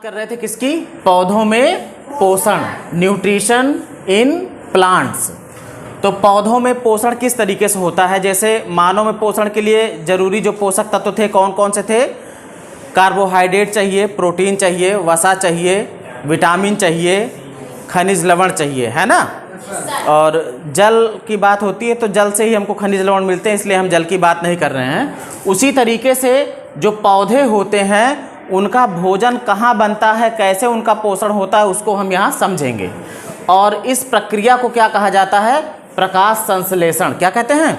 कर रहे थे किसकी? पौधों में पोषण, न्यूट्रिशन इन प्लांट्स। तो पौधों में पोषण किस तरीके से होता है? जैसे मानव में पोषण के लिए जरूरी जो पोषक तत्व थे कौन कौन से थे? कार्बोहाइड्रेट चाहिए, प्रोटीन चाहिए, वसा चाहिए, विटामिन चाहिए, खनिज लवण चाहिए, है ना। और जल की बात होती है तो जल से ही हमको खनिज लवण मिलते हैं, इसलिए हम जल की बात नहीं कर रहे हैं। उसी तरीके से जो पौधे होते हैं उनका भोजन कहाँ बनता है, कैसे उनका पोषण होता है, उसको हम यहाँ समझेंगे। और इस प्रक्रिया को क्या कहा जाता है? प्रकाश संश्लेषण। क्या कहते हैं?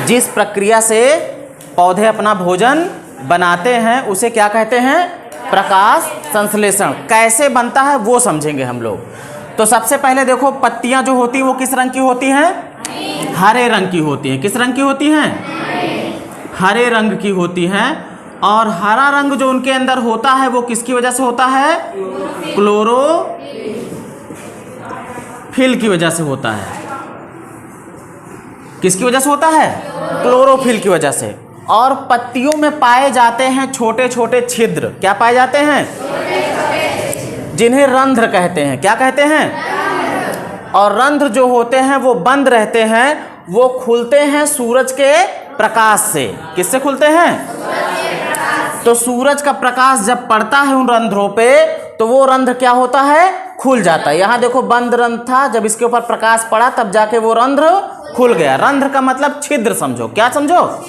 जिस प्रक्रिया से पौधे अपना भोजन बनाते हैं उसे क्या कहते हैं? प्रकाश संश्लेषण। कैसे बनता है वो समझेंगे हम लोग। तो सबसे पहले देखो, पत्तियां जो होती हैं वो किस रंग की होती हैं? हरे रंग की होती हैं। किस रंग की होती हैं? हरे रंग की होती हैं। और हरा रंग जो उनके अंदर होता है वो किसकी वजह से होता है? क्लोरोफिल की वजह से होता है। किसकी वजह से होता है? क्लोरोफिल की वजह से। और पत्तियों में पाए जाते हैं छोटे छोटे छिद्र। क्या पाए जाते हैं? जिन्हें रंध्र कहते हैं। क्या कहते हैं? और रंध्र जो होते हैं वो बंद रहते हैं, वो खुलते हैं सूरज के प्रकाश से। किससे खुलते हैं? तो सूरज का प्रकाश जब पड़ता है उन रंध्रों पे तो वो रंध्र क्या होता है? खुल जाता है। यहाँ देखो बंद रंध्र था, जब इसके ऊपर प्रकाश पड़ा तब जाके वो रंध्र खुल गया। रंध्र का मतलब छिद्र समझो। क्या समझो?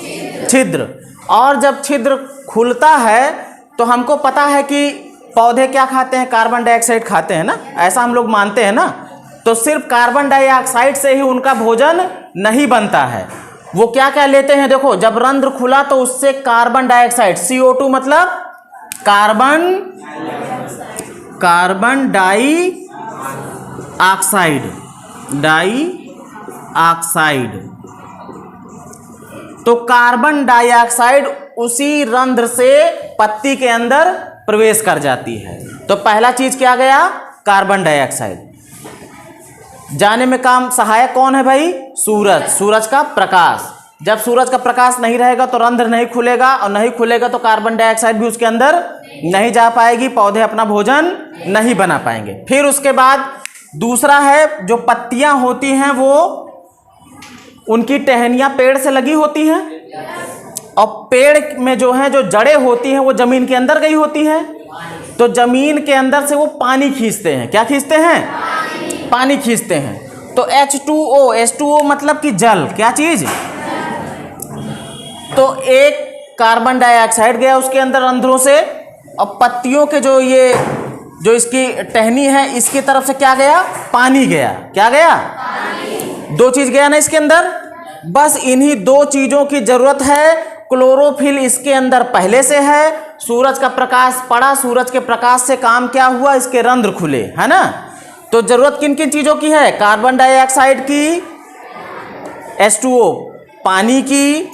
छिद्र। और जब छिद्र खुलता है तो हमको पता है कि पौधे क्या खाते हैं? कार्बन डाइऑक्साइड खाते हैं ना, ऐसा हम लोग मानते हैं ना। तो सिर्फ कार्बन डाइऑक्साइड से ही उनका भोजन नहीं बनता है। वो क्या क्या लेते हैं? देखो, जब रंध्र खुला तो उससे कार्बन डाइऑक्साइड, CO2 मतलब कार्बन डाइऑक्साइड। तो कार्बन डाइऑक्साइड उसी रंध्र से पत्ती के अंदर प्रवेश कर जाती है। तो पहला चीज क्या गया? Carbon dioxide. जाने में काम सहायक कौन है भाई? सूरज। सूरज का प्रकाश। जब सूरज का प्रकाश नहीं रहेगा तो रंध्र नहीं खुलेगा, और नहीं खुलेगा तो कार्बन डाइऑक्साइड भी उसके अंदर नहीं जा पाएगी, पौधे अपना भोजन नहीं बना पाएंगे। फिर उसके बाद दूसरा है, जो पत्तियां होती हैं वो उनकी टहनियां पेड़ से लगी होती हैं, और पेड़ में जो है जो जड़ें होती हैं वो जमीन के अंदर गई होती है। तो जमीन के अंदर से वो पानी खींचते हैं। क्या खींचते हैं? पानी खींचते हैं। तो H2O मतलब कि जल। क्या चीज? तो एक कार्बन डाइऑक्साइड गया उसके अंदर रंध्रों से, और पत्तियों के जो इसकी टहनी है इसकी तरफ से क्या गया? पानी गया। क्या गया? पानी। दो चीज गया ना इसके अंदर। बस इन्हीं दो चीजों की जरूरत है। क्लोरोफिल इसके अंदर पहले से है, सूरज का प्रकाश पड़ा, सूरज के प्रकाश से काम क्या हुआ? इसके रंध्र खुले, है ना। तो जरूरत किन किन चीजों की है? कार्बन डाइऑक्साइड की, H2O पानी की,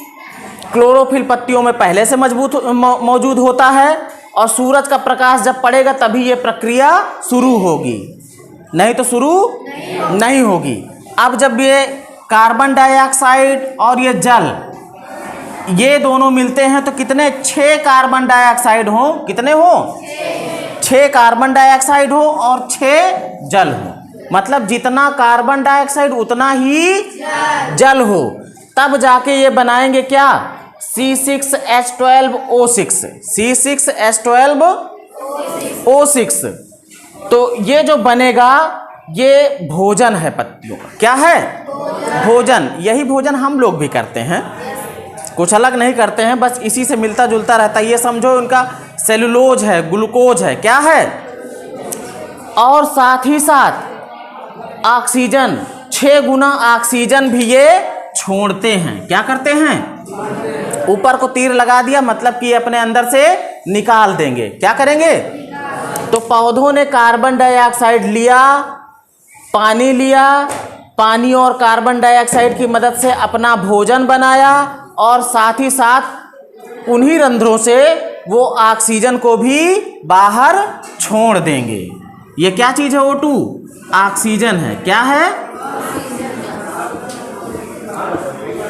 क्लोरोफिल पत्तियों में पहले से मौजूद होता है, और सूरज का प्रकाश जब पड़ेगा तभी ये प्रक्रिया शुरू होगी, नहीं तो शुरू नहीं होगी। अब जब ये कार्बन डाइऑक्साइड और ये जल ये दोनों मिलते हैं तो कितने? 6 कार्बन डाइऑक्साइड हो। कितने हो? 6 कार्बन डाइऑक्साइड हो और 6 जल हो। मतलब जितना कार्बन डाइऑक्साइड उतना ही जल हो, तब जाके ये बनाएंगे क्या? C6H12O6। C6H12O6। तो ये जो बनेगा ये भोजन है पत्तियों का। क्या है? भोजन। यही भोजन हम लोग भी करते हैं, कुछ अलग नहीं करते हैं, बस इसी से मिलता जुलता रहता है। ये समझो उनका सेलुलोज है, ग्लूकोज है। क्या है? और साथ ही साथ ऑक्सीजन, 6 गुना ऑक्सीजन भी ये छोड़ते हैं। क्या करते हैं? ऊपर को तीर लगा दिया, मतलब कि अपने अंदर से निकाल देंगे। क्या करेंगे? तो पौधों ने कार्बन डाइऑक्साइड लिया, पानी लिया, पानी और कार्बन डाइऑक्साइड की मदद से अपना भोजन बनाया, और साथ ही साथ उन्हीं रंध्रों से वो ऑक्सीजन को भी बाहर छोड़ देंगे। ये क्या चीज है? O2 ऑक्सीजन है। क्या है?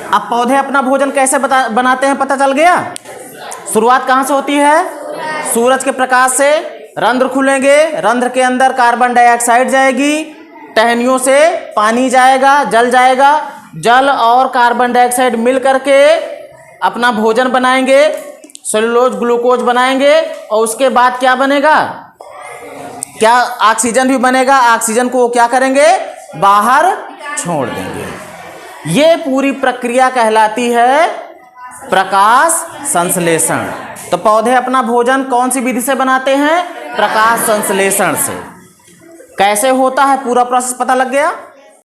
अब पौधे अपना भोजन कैसे बनाते हैं पता चल गया। शुरुआत कहाँ से होती है? सूरज के प्रकाश से रंध्र खुलेंगे, रंध्र के अंदर कार्बन डाइऑक्साइड जाएगी, टहनियों से पानी जाएगा, जल जाएगा, जल और कार्बन डाइऑक्साइड मिल करके अपना भोजन बनाएंगे, सेलुलोज ग्लूकोज बनाएंगे और उसके बाद क्या बनेगा, क्या ऑक्सीजन भी बनेगा। ऑक्सीजन को क्या करेंगे, बाहर छोड़ देंगे। ये पूरी प्रक्रिया कहलाती है प्रकाश संश्लेषण। तो पौधे अपना भोजन कौन सी विधि से बनाते हैं, प्रकाश संश्लेषण से। कैसे होता है पूरा प्रोसेस पता लग गया।